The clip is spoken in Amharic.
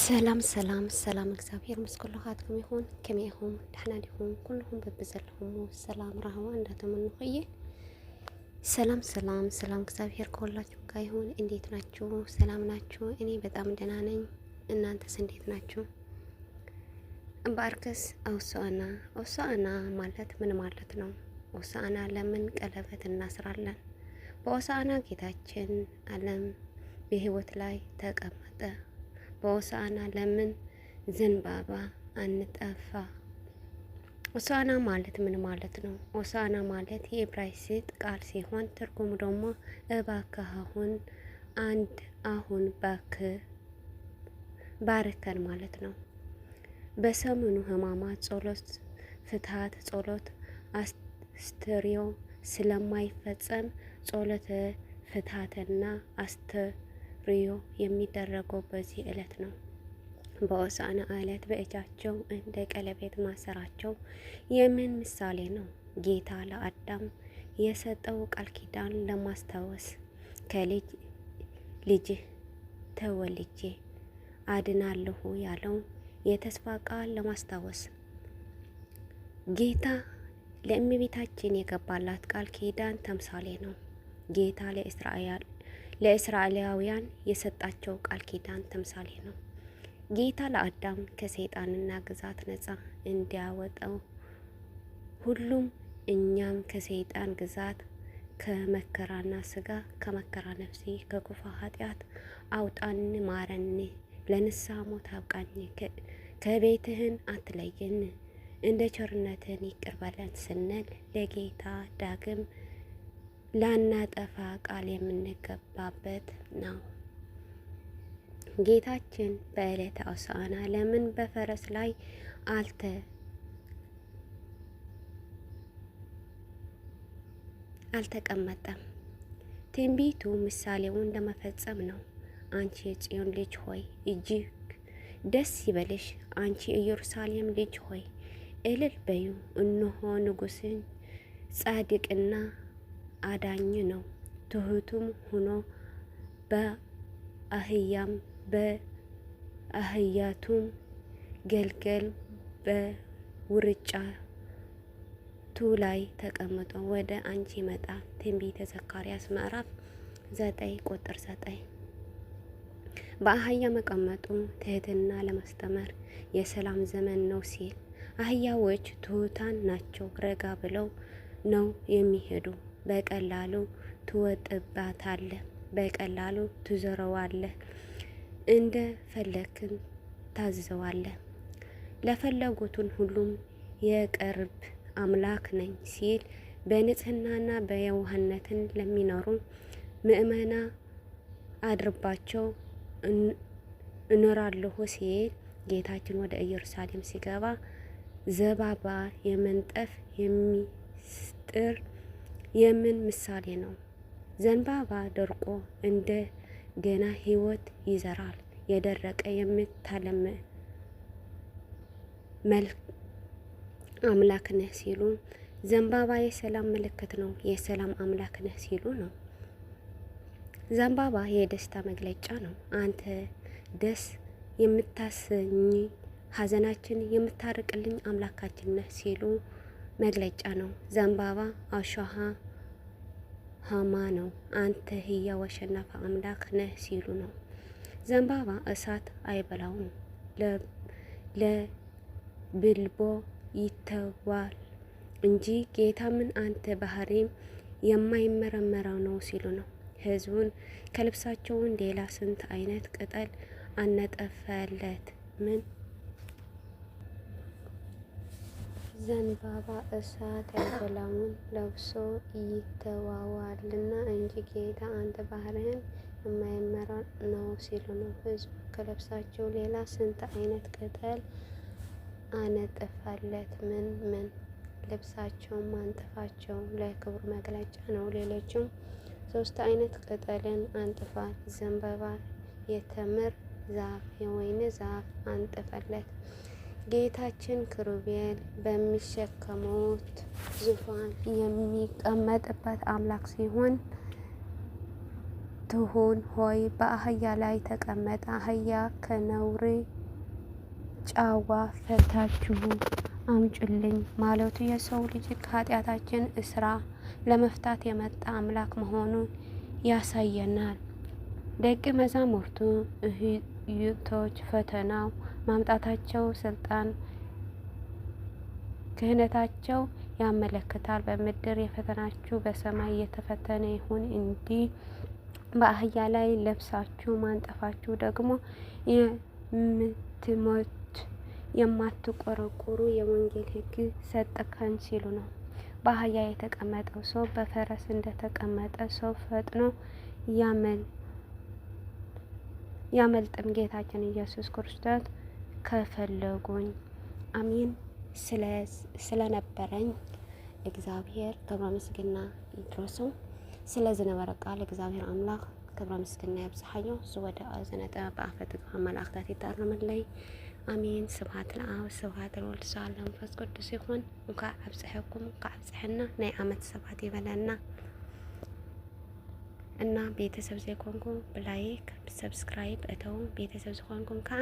ሰላም ሰላም ሰላም እግዚአብሔር ምስኩልኻትኩም ይኹን ከመይ ኢኹም ደህና ዲኹም ኩልኩም በብዘለኹም ሰላም ረህዋ እንዳተመንኹ ሰላም ሰላም ሰላም እግዚአብሔር ከሁላችሁ ጋር ይሁን። እንዴት ናችሁ? ሰላም ናችሁ? እኔ በጣም ደህና ነኝ። እናንተስ እንዴት ናችሁ? በአርከስ ሆሳዕና ማለት ምን ማለት ነው? ሆሳዕና ለምን ቀለበት እናስራለን? በሆሳዕና ጌታችን ዓለም በሕይወት ላይ ተቀመጠ። በሆሳዕና ለምን ዘንባባ አንጠፋ? ሆሳዕና ማለት ምን ማለት ነው? ሆሳዕና ማለት የዕብራይስጥ ቃል ሲሆን ትርጉሙ ደግሞ እባክህ አሁን ባርከን ማለት ነው። በሰሙነ ሕማማት ጸሎት ፍትሐት ጸሎት አስተርእዮ ስለማይፈጸም ጸሎተ ፍትሐትና አስተርእዮ የሚደረገው በዚህ ዕለት ነው። በሆሳዕና ዕለት በእጃቸው እንደ ቀለበት ማሰራቸው የምን ምሳሌ ነው? ጌታ ለአዳም የሰጠው ቃል ኪዳን ለማስታወስ ከልጅ ልጅህ ተወልጄ አድናለሁ ያለው የተስፋ ቃል ለማስታወስ ጌታ ለእመቤታችን የገባላት ቃል ኪዳን ተምሳሌ ነው። ጌታ ለእስራኤላውያን የሰጣቸው ቃል ኪዳን ተምሳሌ ነው። ጌታ ለአዳም ከሰይጣንና ግዛት ነፃ እንዲያወጣው ሁሉም እኛም ከሰይጣን ግዛት ከመከራና ስጋ ከመከራ ነፍሲ ከክፉ ኃጢአት አውጣን ማረን፣ ለንስሐ ሞት አብቃኝ፣ ከቤትህን አትለየን፣ እንደ ቸርነትን ይቅር በለን ስንል ለጌታ ዳግም ላናጠፋ ቃል የምንገባበት ነው። ጌታችን በዕለተ ሆሳዕና ለምን በፈረስ ላይ አልተቀመጠም? ትንቢቱ ምሳሌውን ለመፈጸም ነው። አንቺ የጽዮን ልጅ ሆይ እጅግ ደስ ይበልሽ፣ አንቺ ኢየሩሳሌም ልጅ ሆይ እልል በዩ፣ እነሆ ንጉሥን ጻድቅና አዳኝ ነው፣ ትሑትም ሆኖ በአህያቱም ገልገል በውርጫቱ ላይ ተቀምጦ ወደ አንቺ ይመጣል። ትንቢተ ዘካርያስ ምዕራፍ 9 ቁጥር 9። በአህያ መቀመጡ ትህትና ለማስተማር የሰላም ዘመን ነው ሲል፣ አህያዎች ትሑታን ናቸው፣ ረጋ ብለው ነው የሚሄዱ። በቀላሉ ትወጥባታለህ፣ በቀላሉ ትዘረዋለህ፣ እንደ ፈለክን ታዝዘዋለህ። ለፈለጉትን ሁሉም የቅርብ አምላክ ነኝ ሲል በንጽህናና በየዋህነትን ለሚኖሩ ምእመና አድርባቸው እኖራለሁ ሲል ጌታችን ወደ ኢየሩሳሌም ሲገባ ዘባባ የመንጠፍ የሚስጥር የምን ምሳሌ ነው? ዘንባባ ደርቆ እንደ ገና ሕይወት ይዘራል። የደረቀ የምታለም መልክ አምላክ ነህ ሲሉ፣ ዘንባባ የሰላም ምልክት ነው፣ የሰላም አምላክ ነህ ሲሉ ነው። ዘንባባ የደስታ መግለጫ ነው። አንተ ደስ የምታሰኝ ሐዘናችን የምታርቅልኝ አምላካችን ነህ ሲሉ መግለጫ ነው። ዘንባባ አሻሃ ሃማ ነው። አንተ ሕያው አሸናፊ አምላክ ነህ ሲሉ ነው። ዘንባባ እሳት አይበላውም፣ ለብልቦ ይተዋል እንጂ ጌታ ምን አንተ ባህሪም የማይመረመረው ነው ሲሉ ነው። ሕዝቡን ከልብሳቸውን ሌላ ስንት አይነት ቅጠል አነጠፈለት? ምን ዘንባባ እሳት አይበላውን ለብሶ ይተዋዋልና እንጂ ጌታ አንተ ባህርህን የማይመረር ነው ሲሉ ነው። ሕዝቡ ከልብሳቸው ሌላ ስንት አይነት ቅጠል አነጠፈለት? ምን ልብሳቸውን ማንጠፋቸው ለክብሩ መግለጫ ነው። ሌሎችም 3 አይነት ቅጠልን አንጥፏል። ዘንባባ፣ የተምር ዛፍ፣ የወይን ዛፍ አንጥፈለት። ጌታችን ክሩቤል በሚሸከሙት ዙፋን የሚቀመጥበት አምላክ ሲሆን ትሁን ሆይ በአህያ ላይ ተቀመጠ። አህያ ከነውር ጫዋ ፈታችሁ አምጩልኝ ማለቱ የሰው ልጅ ከኃጢአታችን እስራ ለመፍታት የመጣ አምላክ መሆኑን ያሳየናል። ደቀ መዛሙርቱ እህቶች ፈተናው ማምጣታቸው ስልጣን ክህነታቸው ያመለክታል። በምድር የፈተናችሁ በሰማይ የተፈተነ ይሁን እንዲህ በአህያ ላይ ለብሳችሁ ማንጠፋችሁ ደግሞ የምትሞት የማትቆረቁሩ የወንጌል ሕግ ሰጠከን ሲሉ ነው። በአህያ የተቀመጠው ሰው በፈረስ እንደተቀመጠ ሰው ፈጥኖ ያመልጥም። ጌታችን ኢየሱስ ክርስቶስ ከፈለጉኝ አሚን። ስለነበረኝ እግዚአብሔር ክብረ ምስጋና ይድረሰው። ስለዚህ ነበረ ቃል እግዚአብሔር አምላክ ክብረ ምስጋና ይብዛሐዮ። ዝወደ አዘነጠ በአፈት መላእክታት ይታረምልይ አሜን። ስብሐት ለአብ ስብሐት ለወልድ ስብሐት ለመንፈስ ቅዱስ ይሁን። እንኳ አብጽሐኩም እንኳ አብጽሐና ናይ ዓመት ሰባት ይበለና እና ቤተሰብ ዘይኮንኩ ብላይክ ሰብስክራይብ እተው ቤተሰብ ዝኾንኩም ከዓ